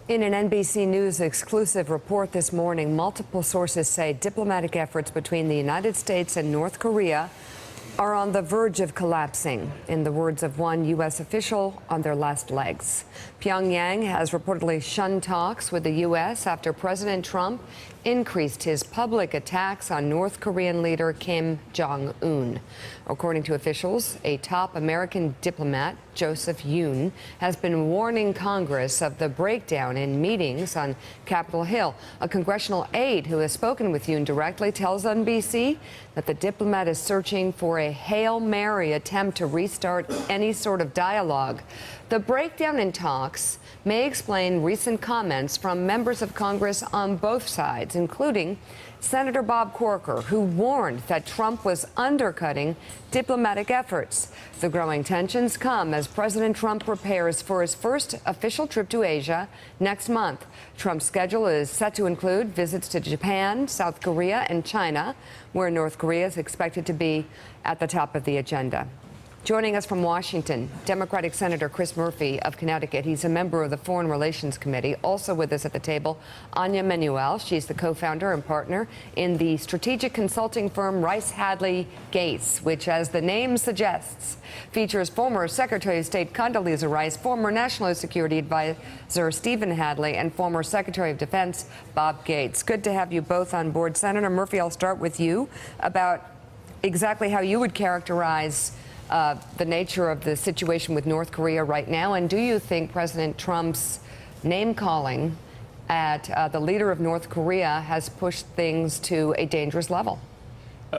In an NBC News exclusive report this morning, multiple sources say diplomatic efforts between the United States and North Korea are on the verge of collapsing, in the words of one U.S. official, on their last legs. Pyongyang has reportedly shunned talks with the U.S. after President Trump increased his public attacks on North Korean leader Kim Jong Un. According to officials, a top American diplomat, Joseph Yoon, has been warning Congress of the breakdown in meetings on Capitol Hill. A congressional aide who has spoken with Yoon directly tells NBC that the diplomat is searching for a Hail Mary attempt to restart any sort of dialogue. The breakdown in talks may explain recent comments from members of Congress on both sides, including Senator Bob Corker, who warned that Trump was undercutting diplomatic efforts. The growing tensions come as President Trump prepares for his first official trip to Asia next month. Trump's schedule is set to include visits to Japan, South Korea, and China, where North Korea is expected to be at the top of the agenda. Joining us from Washington, Democratic Senator Chris Murphy of Connecticut. He's a member of the Foreign Relations Committee. Also with us at the table, Anya Manuel. She's the co-founder and partner in the strategic consulting firm Rice Hadley Gates, which, as the name suggests, features former Secretary of State Condoleezza Rice, former National Security Advisor Stephen Hadley, and former Secretary of Defense Bob Gates. Good to have you both on board. Senator Murphy, I'll start with you about exactly how you would characterize the nature of the situation with North Korea right now, and do you think President Trump's name-calling at the leader of North Korea has pushed things to a dangerous level?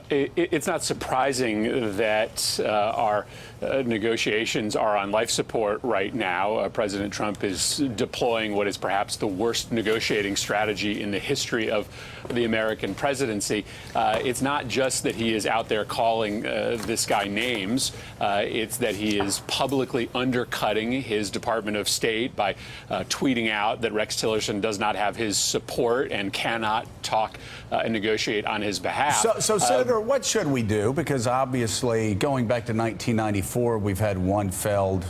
It's not surprising that our negotiations are on life support right now. President Trump is deploying what is perhaps the worst negotiating strategy in the history of the American presidency. It's not just that he is out there calling this guy names. It's that he is publicly undercutting his Department of State by tweeting out that Rex Tillerson does not have his support and cannot talk and negotiate on his behalf. So Senator, what should we do? Because obviously, going back to 1994, we've had one failed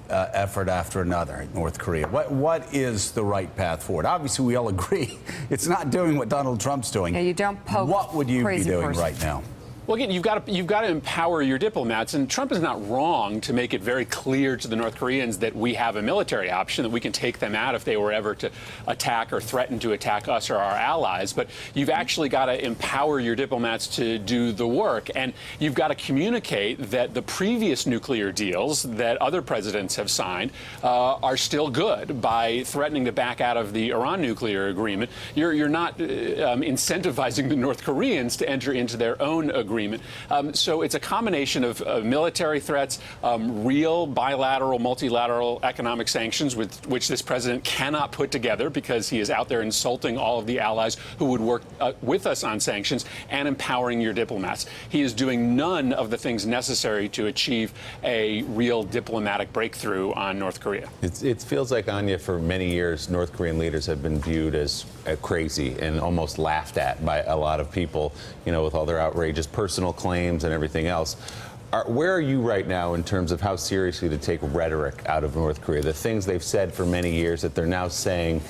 effort after another in North Korea. What is the right path forward? Obviously, we all agree it's not doing what Donald Trump's doing. Yeah, you don't poke what would you be doing person right now? Well, again, you've got to empower your diplomats, and Trump is not wrong to make it very clear to the North Koreans that we have a military option, that we can take them out if they were ever to attack or threaten to attack us or our allies. But you've actually got to empower your diplomats to do the work, and you've got to communicate that the previous nuclear deals that other presidents have signed are still good. By threatening to back out of the Iran nuclear agreement, you're not incentivizing the North Koreans to enter into their own agreement. So it's a combination of military threats, real bilateral, multilateral economic sanctions, with which this president cannot put together because he is out there insulting all of the allies who would work with us on sanctions, and empowering your diplomats. He is doing none of the things necessary to achieve a real diplomatic breakthrough on North Korea. It feels like, Anya, for many years, North Korean leaders have been viewed as crazy and almost laughed at by a lot of people, you know, with all their outrageous personal claims and everything else. Where are you right now in terms of how seriously to take rhetoric out of North Korea? The things they've said for many years that they're now saying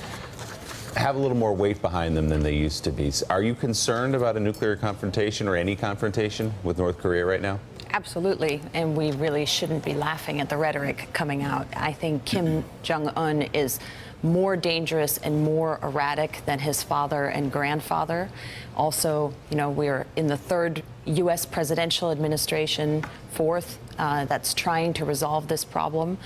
have a little more weight behind them than they used to be. Are you concerned about a nuclear confrontation or any confrontation with North Korea right now? Absolutely, and we really shouldn't be laughing at the rhetoric coming out. I think Kim Jong Un is more dangerous and more erratic than his father and grandfather. Also, you know, we're in the third U.S. presidential administration, fourth, that's trying to resolve this problem.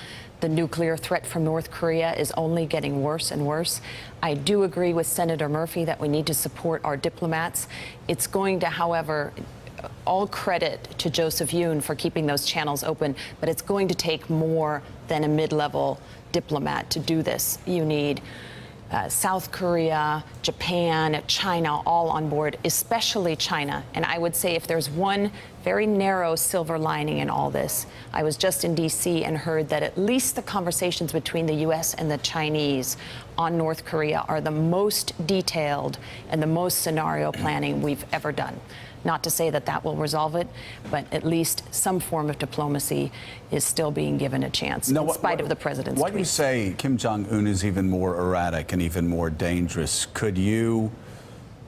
The nuclear threat from North Korea is only getting worse and worse. I do agree with Senator Murphy that we need to support our diplomats. It's going to, however, all credit to Joseph Yoon for keeping those channels open, but it's going to take more than a mid-level diplomat to do this. You need South Korea, Japan, China all on board, especially China. And I would say if there's one very narrow silver lining in all this, I was just in D.C. and heard that at least the conversations between the U.S. and the Chinese on North Korea are the most detailed and the most scenario planning we've ever done. Not to say that that will resolve it, but at least some form of diplomacy is still being given a chance, in spite of the president's Why do you tweets. say Kim Jong Un is even more erratic and even more dangerous? Could you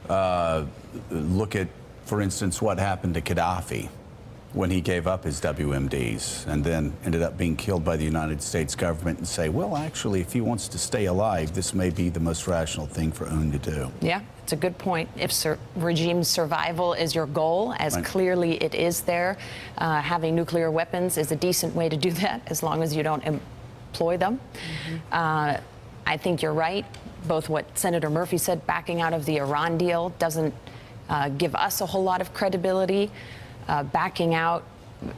look at, for instance, what happened to Gaddafi when he gave up his WMDs and then ended up being killed by the United States government, and say, well, actually, if he wants to stay alive, this may be the most rational thing for Un to do? Yeah, it's a good point. If regime survival is your goal, as clearly it is there, having nuclear weapons is a decent way to do that, as long as you don't employ them. I think you're right. Both what Senator Murphy said, backing out of the Iran deal doesn't give us a whole lot of credibility. Backing out,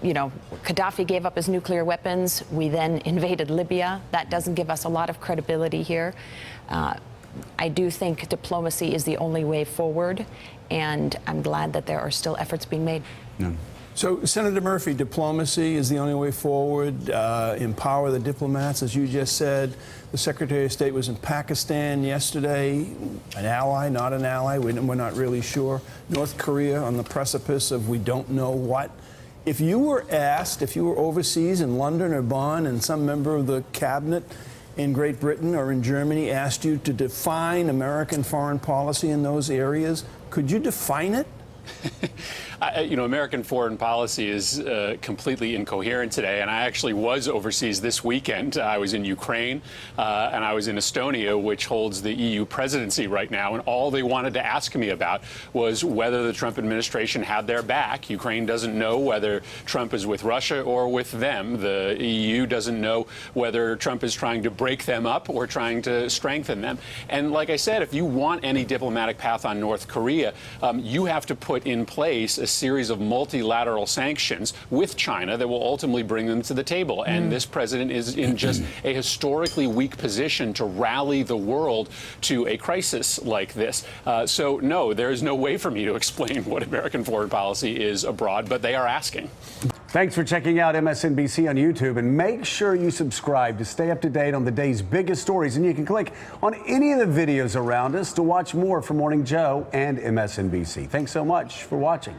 Gaddafi gave up his nuclear weapons. We then invaded Libya. That doesn't give us a lot of credibility here. I do think diplomacy is the only way forward, and I'm glad that there are still efforts being made. Yeah. So, Senator Murphy, diplomacy is the only way forward. Empower the diplomats, as you just said. The Secretary of State was in Pakistan yesterday. An ally, not an ally, we're not really sure. North Korea on the precipice of we don't know what. If you were asked, if you were overseas in London or Bonn, and some member of the cabinet in Great Britain or in Germany asked you to define American foreign policy in those areas, could you define it? American foreign policy is completely incoherent today. And I actually was overseas this weekend. I was in Ukraine and I was in Estonia, which holds the EU presidency right now. And all they wanted to ask me about was whether the Trump administration had their back. Ukraine doesn't know whether Trump is with Russia or with them. The EU doesn't know whether Trump is trying to break them up or trying to strengthen them. And like I said, if you want any diplomatic path on North Korea, you have to put in place a series of multilateral sanctions with China that will ultimately bring them to the table. And this president is in just a historically weak position to rally the world to a crisis like this. So, no, there is no way for me to explain what American foreign policy is abroad, but they are asking. Thanks for checking out MSNBC on YouTube, and make sure you subscribe to stay up to date on the day's biggest stories. And you can click on any of the videos around us to watch more from Morning Joe and MSNBC. Thanks so much for watching.